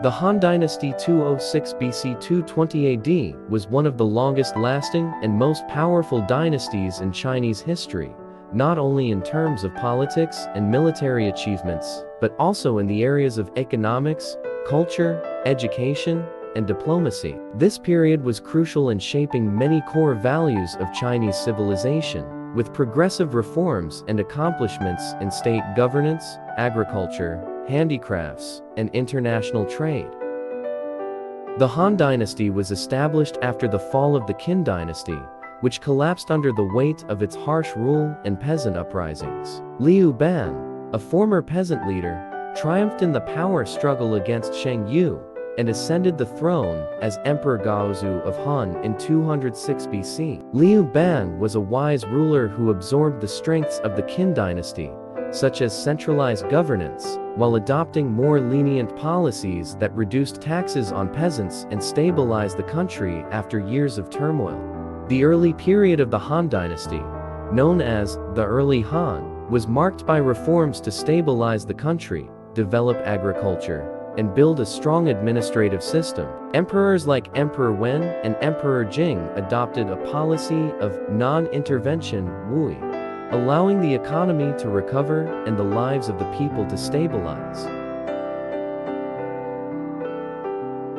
The Han Dynasty 206 BC 220 AD was one of the longest-lasting and most powerful dynasties in Chinese history, not only in terms of politics and military achievements, but also in the areas of economics, culture, education, and diplomacy. This period was crucial in shaping many core values of Chinese civilization, with progressive reforms and accomplishments in state governance, agriculture, handicrafts, and international trade. The Han Dynasty was established after the fall of the Qin Dynasty, which collapsed under the weight of its harsh rule and peasant uprisings. Liu Bang, a former peasant leader, triumphed in the power struggle against Shang Yu and ascended the throne as Emperor Gaozu of Han in 206 BC. Liu Bang was a wise ruler who absorbed the strengths of the Qin Dynasty, such as centralized governance, while adopting more lenient policies that reduced taxes on peasants and stabilized the country after years of turmoil. The early period of the Han Dynasty, known as the Early Han, was marked by reforms to stabilize the country, develop agriculture, and build a strong administrative system. Emperors like Emperor Wen and Emperor Jing adopted a policy of non-intervention Wui, allowing the economy to recover and the lives of the people to stabilize.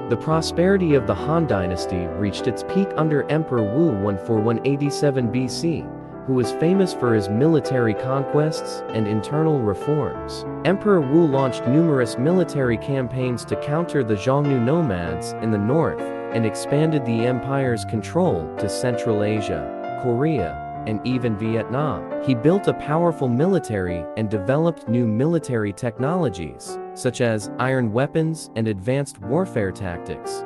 The prosperity of the Han Dynasty reached its peak under Emperor Wu 14187 BC, who was famous for his military conquests and internal reforms. Emperor Wu launched numerous military campaigns to counter the Xiongnu nomads in the north and expanded the empire's control to Central Asia, Korea, and even Vietnam. He built a powerful military and developed new military technologies, such as iron weapons and advanced warfare tactics.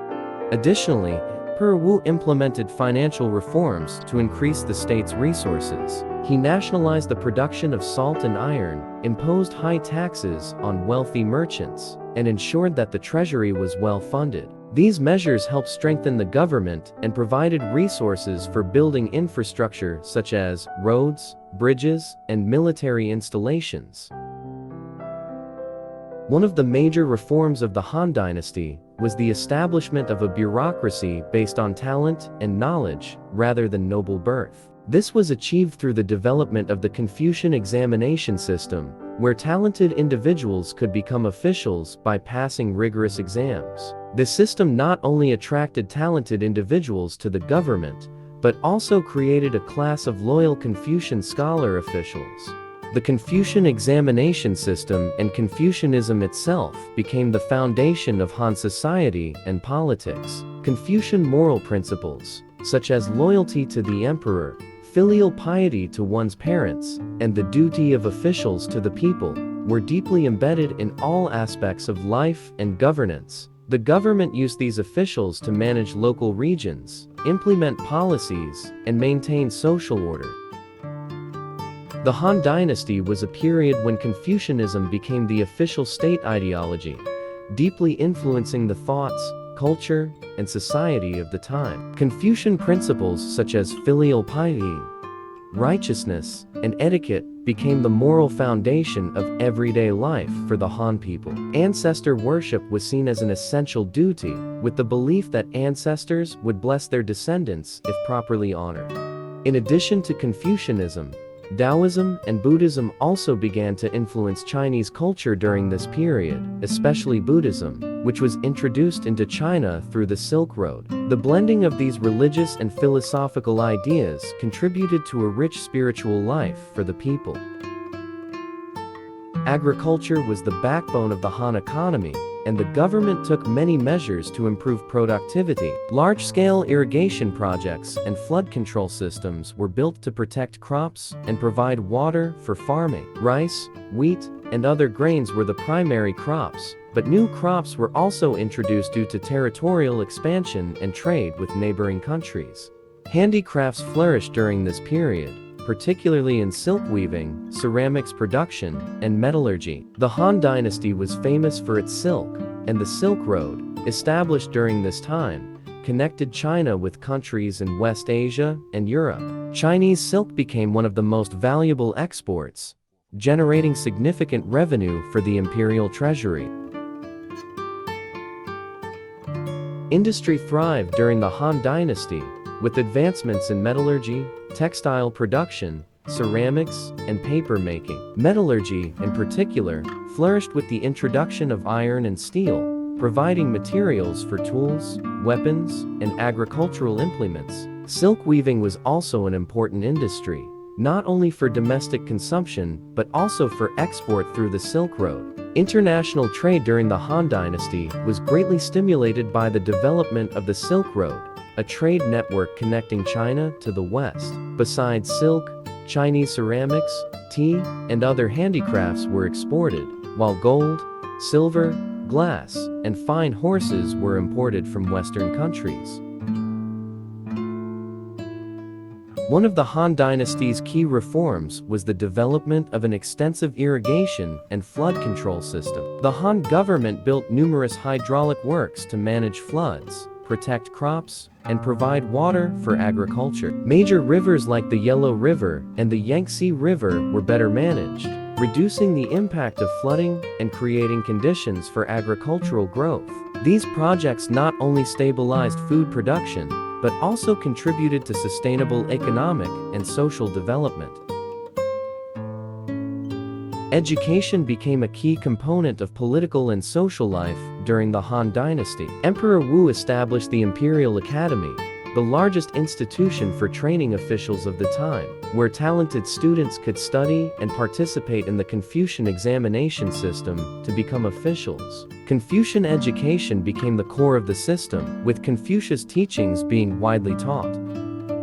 Additionally, Emperor Wu implemented financial reforms to increase the state's resources. He nationalized the production of salt and iron, imposed high taxes on wealthy merchants, and ensured that the treasury was well funded. These measures helped strengthen the government and provided resources for building infrastructure such as roads, bridges, and military installations. One of the major reforms of the Han Dynasty was the establishment of a bureaucracy based on talent and knowledge, rather than noble birth. This was achieved through the development of the Confucian examination system, where talented individuals could become officials by passing rigorous exams. This system not only attracted talented individuals to the government, but also created a class of loyal Confucian scholar officials. The Confucian examination system and Confucianism itself became the foundation of Han society and politics. Confucian moral principles, such as loyalty to the emperor, filial piety to one's parents, and the duty of officials to the people, were deeply embedded in all aspects of life and governance. The government used these officials to manage local regions, implement policies, and maintain social order. The Han Dynasty was a period when Confucianism became the official state ideology, deeply influencing the thoughts, culture, and society of the time. Confucian principles such as filial piety, righteousness, and etiquette became the moral foundation of everyday life for the Han people. Ancestor worship was seen as an essential duty, with the belief that ancestors would bless their descendants if properly honored. In addition to Confucianism, Taoism and Buddhism also began to influence Chinese culture during this period, especially Buddhism, which was introduced into China through the Silk Road. The blending of these religious and philosophical ideas contributed to a rich spiritual life for the people. Agriculture was the backbone of the Han economy, and the government took many measures to improve productivity. Large-scale irrigation projects and flood control systems were built to protect crops and provide water for farming. Rice, wheat, and other grains were the primary crops, but new crops were also introduced due to territorial expansion and trade with neighboring countries. Handicrafts flourished during this period, particularly in silk weaving, ceramics production, and metallurgy. The Han Dynasty was famous for its silk, and the Silk Road, established during this time, connected China with countries in West Asia and Europe. Chinese silk became one of the most valuable exports, generating significant revenue for the imperial treasury. Industry thrived during the Han Dynasty, with advancements in metallurgy, textile production, ceramics, and paper making. Metallurgy, in particular, flourished with the introduction of iron and steel, providing materials for tools, weapons, and agricultural implements. Silk weaving was also an important industry, not only for domestic consumption, but also for export through the Silk Road. International trade during the Han Dynasty was greatly stimulated by the development of the Silk Road, a trade network connecting China to the West. Besides silk, Chinese ceramics, tea, and other handicrafts were exported, while gold, silver, glass, and fine horses were imported from Western countries. One of the Han Dynasty's key reforms was the development of an extensive irrigation and flood control system. The Han government built numerous hydraulic works to manage floods, protect crops, and provide water for agriculture. Major rivers like the Yellow River and the Yangtze River were better managed, reducing the impact of flooding and creating conditions for agricultural growth. These projects not only stabilized food production, but also contributed to sustainable economic and social development. Education became a key component of political and social life during the Han Dynasty. Emperor Wu established the Imperial Academy, the largest institution for training officials of the time, where talented students could study and participate in the Confucian examination system to become officials. Confucian education became the core of the system, with Confucius' teachings being widely taught.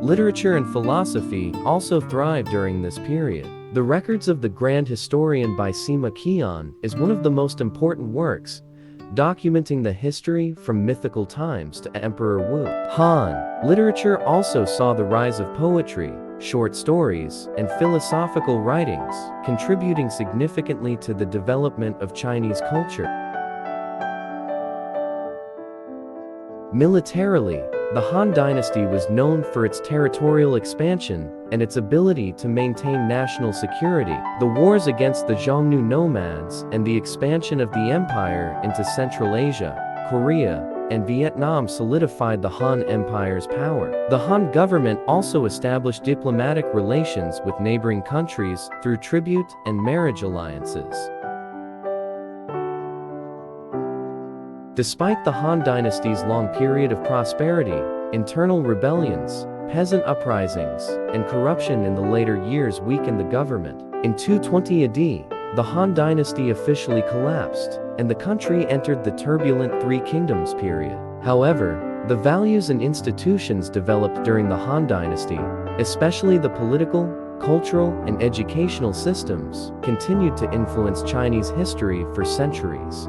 Literature and philosophy also thrived during this period. The Records of the Grand Historian by Sima Qian is one of the most important works, documenting the history from mythical times to Emperor Wu. Han literature also saw the rise of poetry, short stories, and philosophical writings, contributing significantly to the development of Chinese culture. Militarily, the Han Dynasty was known for its territorial expansion and its ability to maintain national security. The wars against the Xiongnu nomads and the expansion of the empire into Central Asia, Korea, and Vietnam solidified the Han Empire's power. The Han government also established diplomatic relations with neighboring countries through tribute and marriage alliances. Despite the Han Dynasty's long period of prosperity, internal rebellions, peasant uprisings, and corruption in the later years weakened the government. In 220 AD, the Han Dynasty officially collapsed, and the country entered the turbulent Three Kingdoms period. However, the values and institutions developed during the Han Dynasty, especially the political, cultural, and educational systems, continued to influence Chinese history for centuries.